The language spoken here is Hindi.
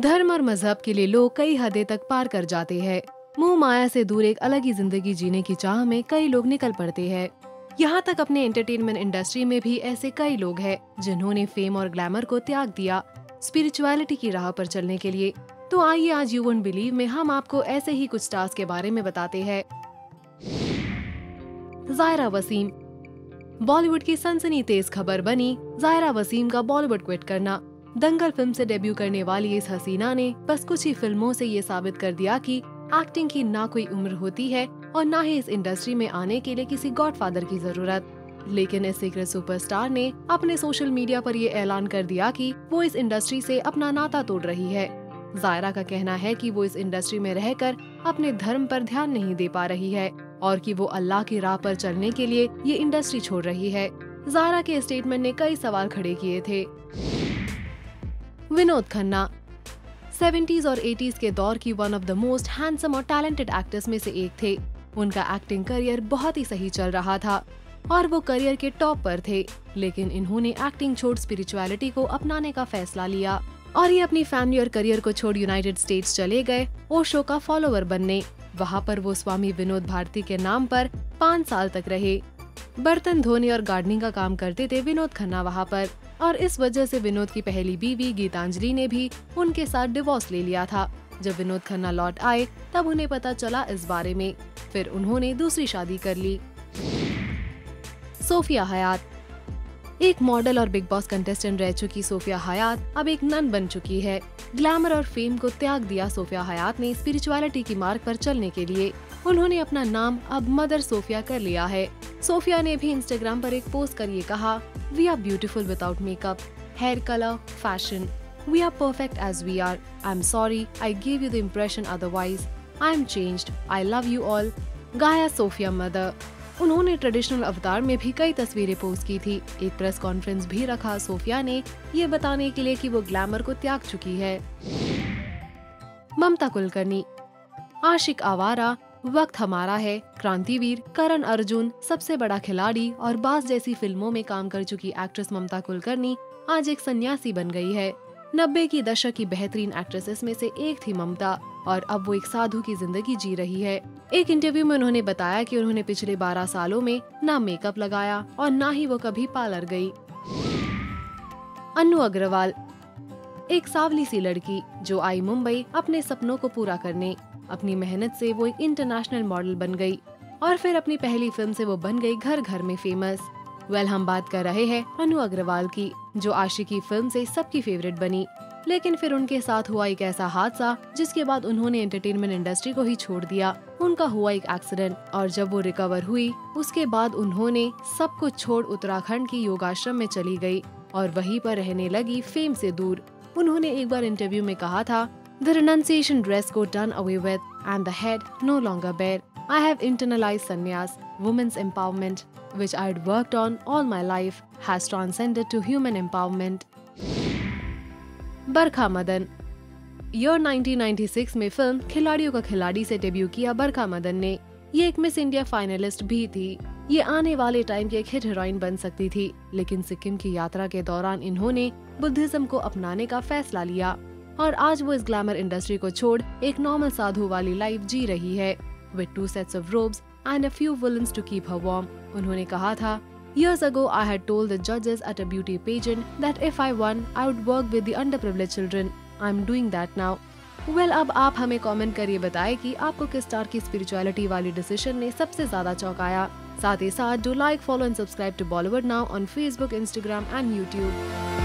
धर्म और मजहब के लिए लोग कई हदें तक पार कर जाते हैं। मोह माया से दूर एक अलग ही जिंदगी जीने की चाह में कई लोग निकल पड़ते हैं। यहाँ तक अपने एंटरटेनमेंट इंडस्ट्री में भी ऐसे कई लोग हैं जिन्होंने फेम और ग्लैमर को त्याग दिया स्पिरिचुअलिटी की राह पर चलने के लिए। तो आइए आज यू वोंट बिलीव में हम आपको ऐसे ही कुछ स्टार्स के बारे में बताते हैं। ज़ायरा वसीम। बॉलीवुड की सनसनीखेज खबर बनी ज़ायरा वसीम का बॉलीवुड क्विट करना। दंगल फिल्म से डेब्यू करने वाली इस हसीना ने बस कुछ ही फिल्मों से ये साबित कर दिया कि एक्टिंग की ना कोई उम्र होती है और ना ही इस इंडस्ट्री में आने के लिए किसी गॉडफादर की जरूरत। लेकिन इस सीक्रेट सुपरस्टार ने अपने सोशल मीडिया पर ये ऐलान कर दिया कि वो इस इंडस्ट्री से अपना नाता तोड़ रही है। ज़ायरा का कहना है कि वो इस इंडस्ट्री में रहकर अपने धर्म पर ध्यान नहीं दे पा रही है और कि वो अल्लाह की राह पर चलने के लिए ये इंडस्ट्री छोड़ रही है। ज़ायरा के स्टेटमेंट ने कई सवाल खड़े किए थे। विनोद खन्ना 70s और 80s के दौर की one of the most handsome और टैलेंटेड एक्टर्स में से एक थे। उनका एक्टिंग करियर बहुत ही सही चल रहा था और वो करियर के टॉप पर थे, लेकिन इन्होंने एक्टिंग छोड़ स्पिरिचुअलिटी को अपनाने का फैसला लिया और ये अपनी फैमिली और करियर को छोड़ यूनाइटेड स्टेट्स चले गए ओशो का फॉलोवर बनने। वहाँ पर वो स्वामी विनोद भारती के नाम पर 5 साल तक रहे। बर्तन धोने और गार्डनिंग का काम करते थे विनोद खन्ना वहाँ पर, और इस वजह से विनोद की पहली बीवी गीतांजलि ने भी उनके साथ डिवोर्स ले लिया था। जब विनोद खन्ना लौट आए तब उन्हें पता चला इस बारे में, फिर उन्होंने दूसरी शादी कर ली। सोफिया हयात। एक मॉडल और बिग बॉस कंटेस्टेंट रह चुकी सोफिया हयात अब एक नन बन चुकी है। ग्लैमर और फेम को त्याग दिया सोफिया हयात ने स्पिरिचुअलिटी की मार्ग पर चलने के लिए। उन्होंने अपना नाम अब मदर सोफिया कर लिया है। सोफिया ने भी इंस्टाग्राम पर एक पोस्ट कर ये कहा, we are beautiful without makeup, hair colour, fashion, we are perfect as we are, I am sorry I give you the impression otherwise, I am changed, I love you all, गाया सोफिया मदर। उन्होंने ट्रेडिशनल अवतार में भी कई तस्वीरें पोस्ट की थी। एक प्रेस कॉन्फ्रेंस भी रखा सोफिया ने ये बताने के लिए कि वो ग्लैमर को त्याग चुकी है। ममता कुलकर्णी। आशिक आवारा, वक्त हमारा है, क्रांतिवीर, करण अर्जुन, सबसे बड़ा खिलाड़ी और बाज जैसी फिल्मों में काम कर चुकी एक्ट्रेस ममता कुलकर्णी आज एक सन्यासी बन गई है। 90 की दशक की बेहतरीन एक्ट्रेसेस में से एक थी ममता और अब वो एक साधु की जिंदगी जी रही है। एक इंटरव्यू में उन्होंने बताया कि उन्होंने पिछले 12 सालों में ना मेकअप लगाया और ना ही वो कभी पार्लर गई। अन्नू अग्रवाल। एक सावली सी लड़की जो आई मुंबई अपने सपनों को पूरा करने। अपनी मेहनत से वो एक इंटरनेशनल मॉडल बन गई और फिर अपनी पहली फिल्म से वो बन गई घर घर में फेमस। हम बात कर रहे हैं अन्नू अग्रवाल की, जो आशिकी फिल्म से सबकी फेवरेट बनी। लेकिन फिर उनके साथ हुआ एक ऐसा हादसा जिसके बाद उन्होंने एंटरटेनमेंट इंडस्ट्री को ही छोड़ दिया। उनका हुआ एक एक्सीडेंट और जब वो रिकवर हुई उसके बाद उन्होंने सब कुछ छोड़ उत्तराखंड की योगाश्रम में चली गई और वहीं पर रहने लगी फेम से दूर। उन्होंने एक बार इंटरव्यू में कहा था, The renunciation dress code done away with and the head no longer bare. I have internalized sannyas, women's empowerment, which I had worked on all my life, has transcended to human empowerment. Barkha Madan. Year 1996 में फिल्म खिलाड़ियों का खिलाड़ी से डेब्यू किया बरखा मदन ने। ये एक मिस इंडिया फाइनलिस्ट भी थी। ये आने वाले टाइम की एक हिट हीरोइन बन सकती थी, लेकिन सिक्किम की यात्रा के दौरान इन्होंने बुद्धिज्म को अपनाने का फैसला लिया और आज वो इस ग्लैमर इंडस्ट्री को छोड़ एक नॉर्मल साधु वाली लाइफ जी रही है, with 2 sets of robes and a few villains to keep her warm. उन्होंने कहा था, Years ago I had told the judges at a beauty pageant that if I won, I would work with the underprivileged children. I'm doing that now. अब आप हमें कमेंट करिए बताएं कि आपको किस स्टार की स्पिरिचुअलिटी वाली डिसीजन ने सबसे ज्यादा चौंकाया। साथ ही साथ do like, follow and subscribe to Bollywood now on Facebook, Instagram and YouTube.